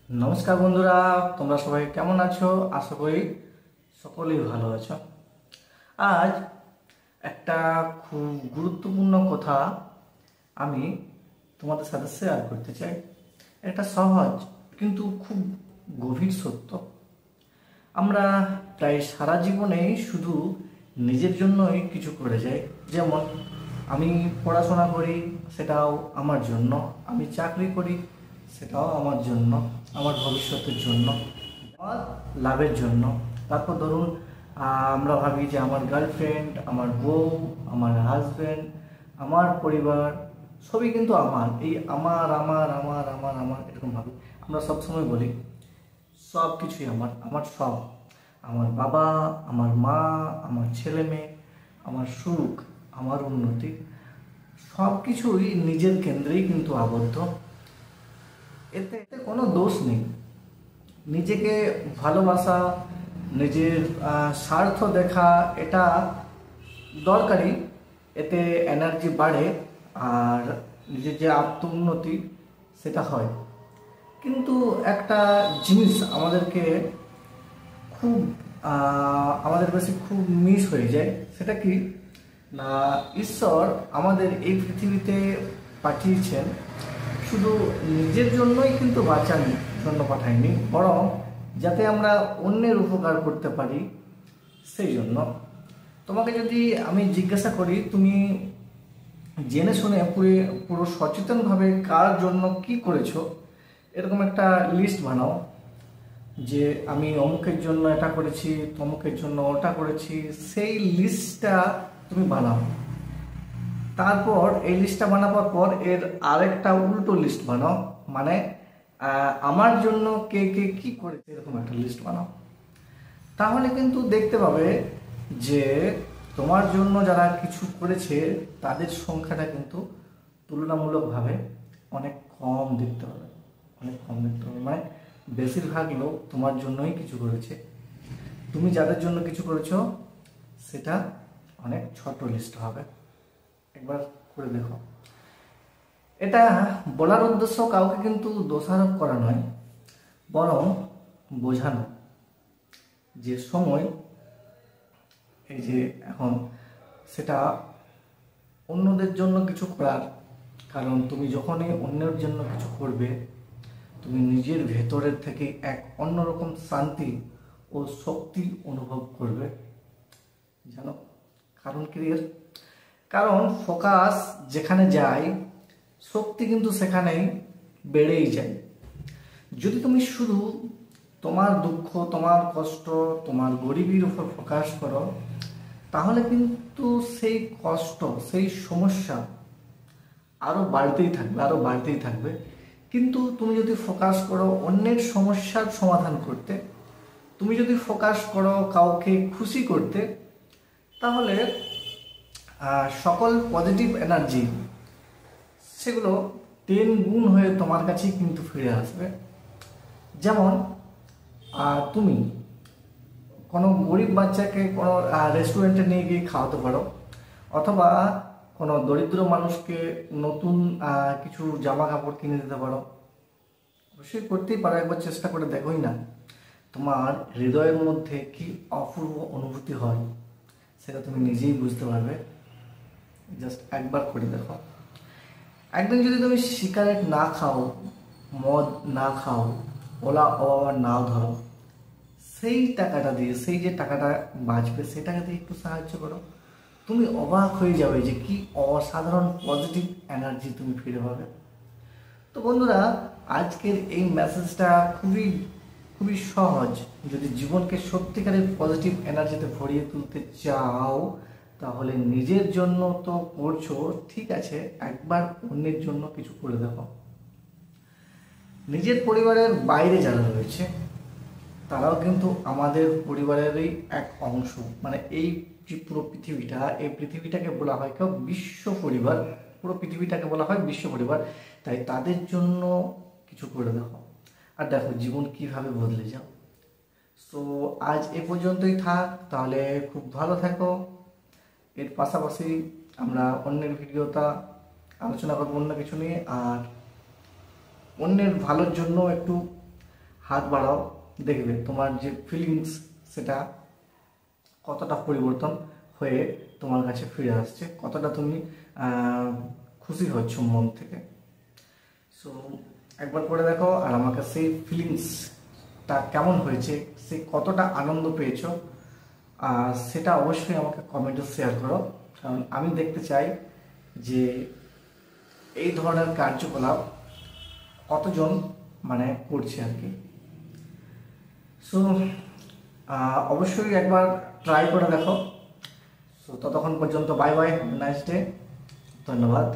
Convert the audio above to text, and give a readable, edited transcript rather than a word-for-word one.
নমস্কার বন্ধুরা, তোমরা সবাই কেমন আছো? আশা করি সকলেই ভালো আছো। আজ একটা খুব গুরুত্বপূর্ণ কথা আমি তোমাদের সাথে শেয়ার করতে চাই। এটা সহজ কিন্তু খুব গভীর সত্য। আমরা প্রায় সারা জীবনেই শুধু নিজের জন্যই কিছু করে যাই। যেমন আমি পড়াশোনা করি, সেটাও আমার জন্য। আমি চাকরি করি, সেটাও আমার জন্য, আমার ভবিষ্যতের জন্য, আমার লাভের জন্য। তারপর ধরুন আমরা ভাবি যে আমার গার্লফ্রেন্ড, আমার বউ, আমার হাজব্যান্ড, আমার পরিবার সবই কিন্তু আমার। এই আমার আমার আমার আমার আমার এরকম ভাবি। আমরা সবসময় বলি সব কিছুই আমার, আমার সব, আমার বাবা, আমার মা, আমার ছেলে মেয়ে, আমার সুখ, আমার উন্নতি, সব কিছুই নিজের কেন্দ্রেই কিন্তু আবদ্ধ। এতে কোনো দোষ নেই। নিজেকে ভালোবাসা, নিজের স্বার্থ দেখা এটা দরকারি। এতে এনার্জি বাড়ে আর নিজের যে আত্ম উন্নতি সেটা হয়। কিন্তু একটা জিনিস আমাদেরকে খুব আমাদের কাছে খুব মিস হয়ে যায়। সেটা কি না, ঈশ্বর আমাদের এই পৃথিবীতে পাঠিয়েছেন শুধু নিজের জন্যই কিন্তু বাঁচার জন্য পাঠায়নি, বরং যাতে আমরা অন্যের উপকার করতে পারি সেই জন্য। তোমাকে যদি আমি জিজ্ঞাসা করি, তুমি জেনে শুনে পুরো সচেতনভাবে কার জন্য কি করেছো, এরকম একটা লিস্ট বানাও যে আমি অমুকের জন্য এটা করেছি, তমুকের জন্য ওটা করেছি। সেই লিস্টটা তুমি বানাও। তারপর এই লিস্টটা বানাবার পর এর আরেকটা উল্টো লিস্ট বানাও, মানে আমার জন্য কে কে কি করেছে এরকম একটা লিস্ট বানাও। তাহলে কিন্তু দেখতে পাবে যে তোমার জন্য যারা কিছু করেছে তাদের সংখ্যাটা কিন্তু তুলনামূলকভাবে অনেক কম দেখতে পাবে, অনেক কম দেখতে পাবে। মানে বেশিরভাগ লোক তোমার জন্যই কিছু করেছে। তুমি যাদের জন্য কিছু করেছো সেটা অনেক ছোট লিস্ট হবে। একবার করে দেখো। এটা বলার উদ্দেশ্য কাউকে কিন্তু দোষারোপ করা নয়, বরং বোঝানো যে সময় এই যে এখন সেটা অন্যদের জন্য কিছু করার। কারণ তুমি যখনই অন্যের জন্য কিছু করবে, তুমি নিজের ভেতরের থেকে এক অন্যরকম শান্তি ও শক্তি অনুভব করবে, জানো কারণ কি? কারণ ফোকাস যেখানে যায় শক্তি কিন্তু সেখানেই বেড়েই যায়। যদি তুমি শুধু তোমার দুঃখ, তোমার কষ্ট, তোমার গরিবের উপর ফোকাস করো, তাহলে কিন্তু সেই কষ্ট, সেই সমস্যা আরও বাড়তেই থাকবে, আরও বাড়তেই থাকবে। কিন্তু তুমি যদি ফোকাস করো অন্যের সমস্যার সমাধান করতে, তুমি যদি ফোকাস করো কাউকে খুশি করতে, তাহলে সকল পজিটিভ এনার্জি সেগুলো 10 গুণ হয়ে তোমার কাছেই কিন্তু ফিরে আসবে। যেমন তুমি কোনো গরিব বাচ্চাকে কোনো রেস্টুরেন্টে নিয়ে গিয়ে খাওয়াতে পারো, অথবা কোনো দরিদ্র মানুষকে নতুন কিছু জামা কাপড় কিনে দিতে পারো। অবশ্যই করতেই পারো, একবার চেষ্টা করে দেখোই না তোমার হৃদয়ের মধ্যে কি অপূর্ব অনুভূতি হয় সেটা তুমি নিজেই বুঝতে পারবে। জাস্ট একবার করে দেখো। একদিন যদি তুমি সিগারেট না খাও, মদ না খাও, ওলা অবাবা নাও ধরো, সেই টাকাটা দিয়ে, সেই যে টাকাটা বাঁচবে সেই টাকা দিয়ে একটু সাহায্য করো, তুমি অবাক হয়ে যাবে যে কি অসাধারণ পজিটিভ এনার্জি তুমি ফিরে পাবে। তো বন্ধুরা, আজকের এই মেসেজটা খুবই খুবই সহজ। যদি জীবনকে সত্যিকারের পজিটিভ এনার্জিতে ভরিয়ে তুলতে চাও, তাহলে নিজের জন্য তো করছো ঠিক আছে, একবার অন্যের জন্য কিছু করে দেখো। নিজের পরিবারের বাইরে যারা রয়েছে তারাও কিন্তু আমাদের পরিবারেরই এক অংশ। মানে এই যে পুরো পৃথিবীটা, এই পৃথিবীটাকে বলা হয় কেউ বিশ্ব পরিবার, পুরো পৃথিবীটাকে বলা হয় বিশ্ব পরিবার। তাই তাদের জন্য কিছু করে দেখো আর দেখো জীবন কিভাবে বদলে যাও। সো আজ এ পর্যন্তই থাক, তাহলে খুব ভালো থাকো। এর পাশাপাশি আমরা অন্যের ভিডিওটা আলোচনা করবো অন্য কিছু নিয়ে, আর অন্যের ভালোর জন্য একটু হাত বাড়াও, দেখবে তোমার যে ফিলিংস সেটা কতটা পরিবর্তন হয়ে তোমার কাছে ফিরে আসছে, কতটা তুমি খুশি হচ্ছ মন থেকে। সো একবার করে দেখো, আর আমাকে সেই ফিলিংসটা কেমন হয়েছে, সে কতটা আনন্দ পেয়েছো, সেটা অবশ্যই আমাকে কমেন্টে শেয়ার করো। কারণ আমি দেখতে চাই যে এই ধরনের কার্যকলাপ কতজন মানে করছে আর কি। সো অবশ্যই একবার ট্রাই করে দেখো। সো ততক্ষণ পর্যন্ত বাই বাই, নাইস ডে, ধন্যবাদ।